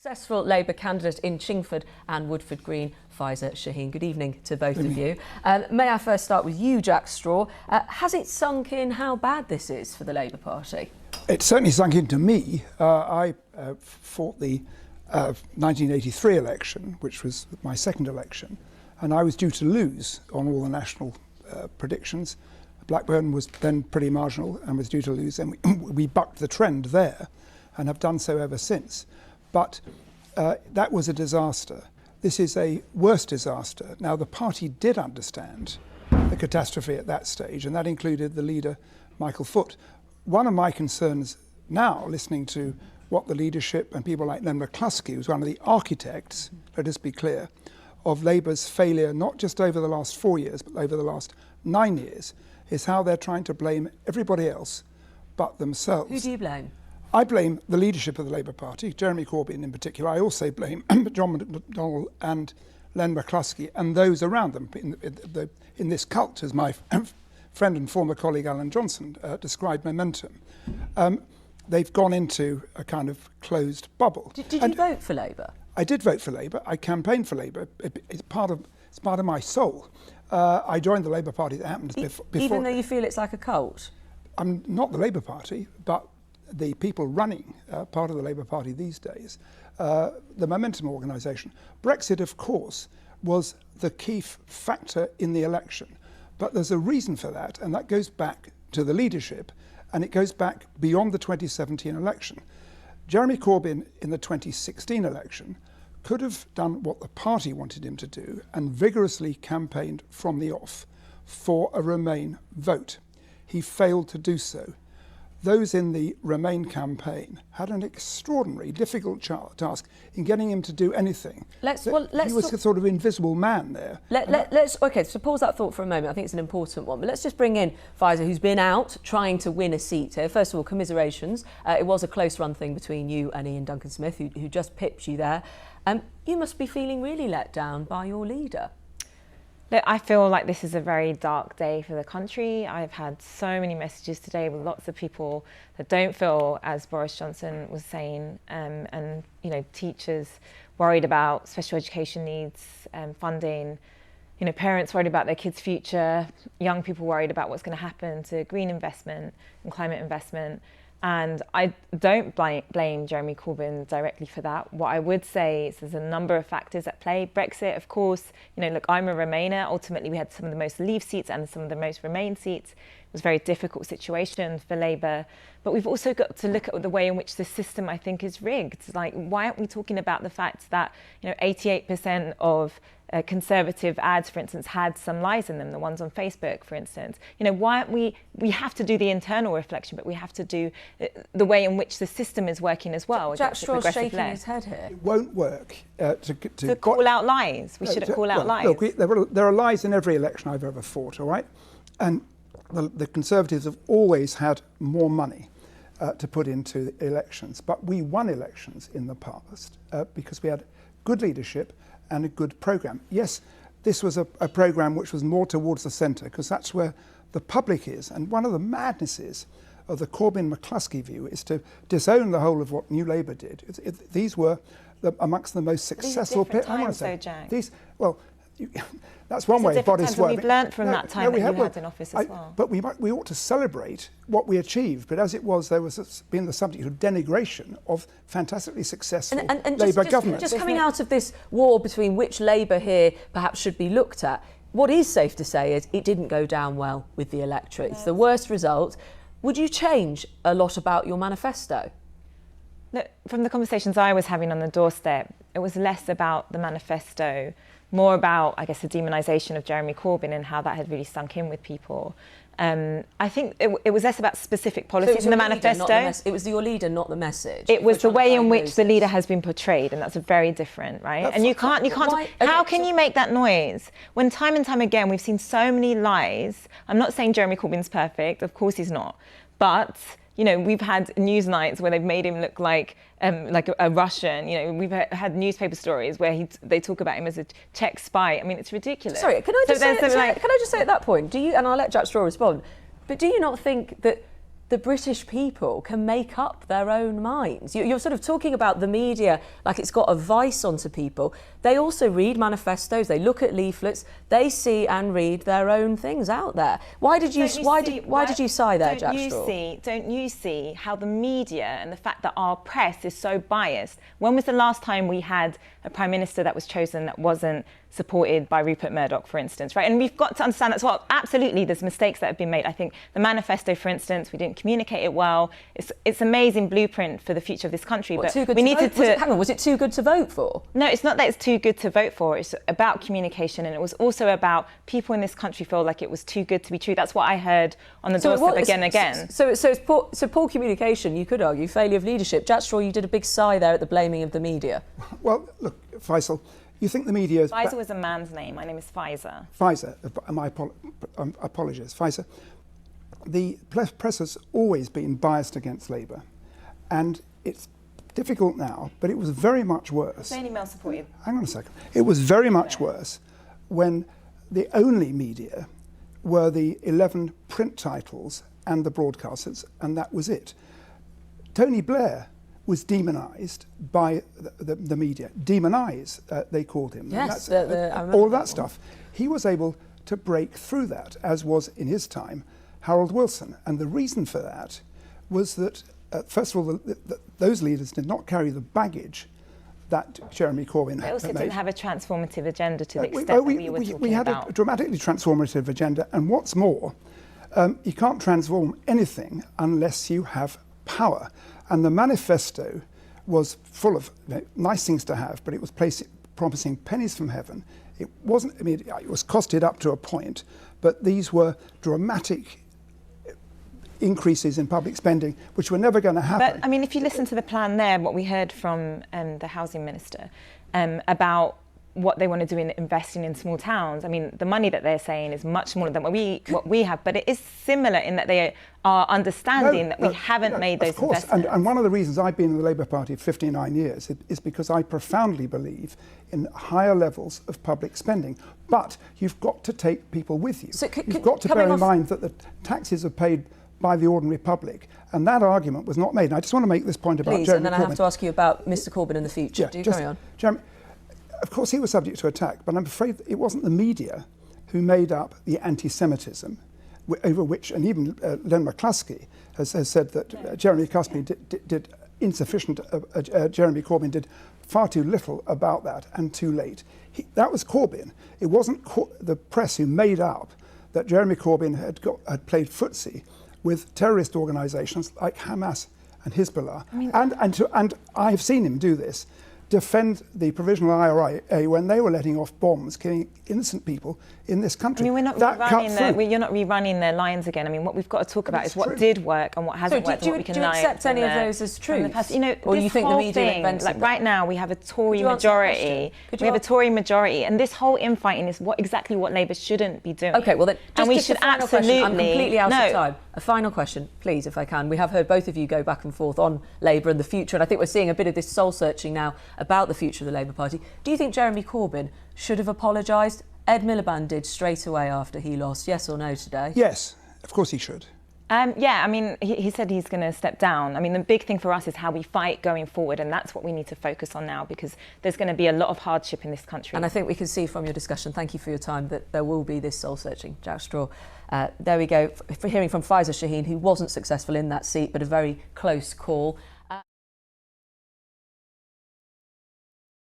Successful Labour candidate in Chingford and Woodford Green, Faiza Shaheen. Good evening to both of you. May I first start with you, Jack Straw. Has it sunk in how bad this is for the Labour Party? It certainly sunk into me. I fought the 1983 election, which was my second election, and I was due to lose on all the national predictions. Blackburn was then pretty marginal and was due to lose, and we bucked the trend there and have done so ever since. But that was a disaster. This is a worse disaster. Now, the party did understand the catastrophe at that stage, and that included the leader, Michael Foot. One of my concerns now, listening to what the leadership and people like Len McCluskey, who's one of the architects, let us be clear, of Labour's failure, not just over the last 4 years, but over the last 9 years, is how they're trying to blame everybody else but themselves. Who do you blame? I blame the leadership of the Labour Party, Jeremy Corbyn in particular. I also blame John McDonnell and Len McCluskey and those around them in this cult, as my friend and former colleague Alan Johnson described Momentum. They've gone into a kind of closed bubble. Did you vote for Labour? I did vote for Labour. I campaigned for Labour. It's part of my soul. I joined the Labour Party. That happened before. Even though you feel it's like a cult? I'm not the Labour Party, but the people running part of the Labour Party these days, the Momentum organisation. Brexit, of course, was the key factor in the election. But there's a reason for that, and that goes back to the leadership, and it goes back beyond the 2017 election. Jeremy Corbyn in the 2016 election could have done what the party wanted him to do and vigorously campaigned from the off for a Remain vote. He failed to do so. Those in the Remain campaign had an extraordinary, difficult task in getting him to do anything. He was a sort of invisible man there. Okay, so pause that thought for a moment. I think it's an important one. But let's just bring in Faiza, who's been out trying to win a seat here. First of all, commiserations. It was a close run thing between you and Ian Duncan-Smith, who just pipped you there. You must be feeling really let down by your leader. Look, I feel like this is a very dark day for the country. I've had so many messages today with lots of people that don't feel as Boris Johnson was saying, and you know, teachers worried about special education needs, funding, you know, parents worried about their kids' future, young people worried about what's going to happen to green investment and climate investment. And I don't blame Jeremy Corbyn directly for that. What I would say is there's a number of factors at play. Brexit, of course, you know, look, I'm a Remainer. Ultimately, we had some of the most Leave seats and some of the most Remain seats. It was a very difficult situation for Labour. But we've also got to look at the way in which the system, I think, is rigged. Like, why aren't we talking about the fact that, you know, 88% of Conservative ads, for instance, had some lies in them, the ones on Facebook, for instance. You know, why aren't we have to do the internal reflection, but we have to do the way in which the system is working as well. Jack Straw's shaking his head here. It won't work to call out lies. We shouldn't call out lies. Look, there are lies in every election I've ever fought, all right? And the Conservatives have always had more money to put into elections. But we won elections in the past because we had good leadership and a good programme. Yes, this was a programme which was more towards the centre, because that's where the public is. And one of the madnesses of the Corbyn-McCluskey view is to disown the whole of what New Labour did. These were amongst the most successful... These are different times, though, Jack. Well, that's one way of bodies work. We've learnt from that time that you had in office as well. But we ought to celebrate what we achieved. But as it was, there was been the subject of denigration of fantastically successful Labour governments. Just coming out of this war between which Labour here perhaps should be looked at, what is safe to say is it didn't go down well with the electorate. It's the worst result. Would you change a lot about your manifesto? Look, from the conversations I was having on the doorstep, it was less about the manifesto, more about, I guess, the demonisation of Jeremy Corbyn and how that had really sunk in with people. I think it was less about specific policies in the manifesto. It was your leader, not the message. It was the way in which the leader has been portrayed, and that's very different, right? And you can't. How can you make that noise when time and time again we've seen so many lies? I'm not saying Jeremy Corbyn's perfect. Of course he's not, but you know, we've had news nights where they've made him look like a Russian. You know, we've had newspaper stories where they talk about him as a Czech spy. I mean, it's ridiculous. Sorry, can I just say at that point, do you, and I'll let Jack Straw respond, but do you not think that the British people can make up their own minds. You're sort of talking about the media like it's got a vice onto people. They also read manifestos, they look at leaflets, they see and read their own things out there. Why did you sigh there, Jack Straw? Don't you see how the media and the fact that our press is so biased? When was the last time we had a Prime Minister that was chosen that wasn't supported by Rupert Murdoch, for instance, right? And we've got to understand as well, absolutely, there's mistakes that have been made. I think the manifesto, for instance, we didn't communicate it well. It's an amazing blueprint for the future of this country. Was it too good to vote for? No, it's not that it's too good to vote for. It's about communication, and it was also about people in this country feel like it was too good to be true. That's what I heard on the doorstep again and again. So it's poor communication, you could argue, failure of leadership. Jack Straw, you did a big sigh there at the blaming of the media. Well, look, Faisal, you think the media is... Faiza was a man's name. My name is Faiza. Faiza, my apologies. Faiza, the press has always been biased against Labour, and it's difficult now, but it was very much worse. Daily Mail supported. Hang on a second. It was very much worse when the only media were the 11 print titles and the broadcasters, and that was it. Tony Blair was demonised by the media. Demonise, they called him. Yes, all that stuff. He was able to break through that, as was in his time Harold Wilson. And the reason for that was that, first of all, those leaders did not carry the baggage that Jeremy Corbyn had. They also didn't have a transformative agenda to the extent that we were talking about. We had a dramatically transformative agenda, and what's more, you can't transform anything unless you have power. And the manifesto was full of nice things to have, but it was promising pennies from heaven. It wasn't, I mean, it was costed up to a point, but these were dramatic increases in public spending, which were never going to happen. But, I mean, if you listen to the plan there, what we heard from the Housing Minister about what they want to do in investing in small towns. I mean, the money that they're saying is much smaller than what we have, but it is similar in that they are understanding that we haven't made those investments. And one of the reasons I've been in the Labour Party for 59 years is because I profoundly believe in higher levels of public spending. But you've got to take people with you. So you've got to bear in mind that the taxes are paid by the ordinary public, and that argument was not made. And I just want to make this point about Jeremy Corbyn. And then I have to ask you about Mr Corbyn in the future. Yeah, Do carry on. Jeremy, of course, he was subject to attack, but I'm afraid it wasn't the media who made up the anti-Semitism over which, and even Len McCluskey has said that Jeremy Corbyn did insufficient, Jeremy Corbyn did far too little about that and too late. That was Corbyn. It wasn't the press who made up that Jeremy Corbyn had played footsie with terrorist organisations like Hamas and Hezbollah. I mean, and I've seen him do this, defend the Provisional IRA when they were letting off bombs, killing innocent people in this country. I mean, you're not rerunning their lines again. I mean, what we've got to talk about is what did work and what hasn't worked. Do you accept any of those as true? You know, or you think the media invented like right now we have a Tory majority. We have a Tory majority, and this whole infighting is exactly what Labour shouldn't be doing. Okay, well then, we should absolutely. I'm completely out of time. A final question, please, if I can. We have heard both of you go back and forth on Labour and the future, and I think we're seeing a bit of this soul-searching now about the future of the Labour Party. Do you think Jeremy Corbyn should have apologised? Ed Miliband did straight away after he lost. Yes or no today? Yes, of course he should. Yeah, I mean, he said he's going to step down. I mean, the big thing for us is how we fight going forward, and that's what we need to focus on now, because there's going to be a lot of hardship in this country. And I think we can see from your discussion, thank you for your time, that there will be this soul-searching. Jack Straw. There we go, for hearing from Faiza Shaheen, who wasn't successful in that seat, but a very close call.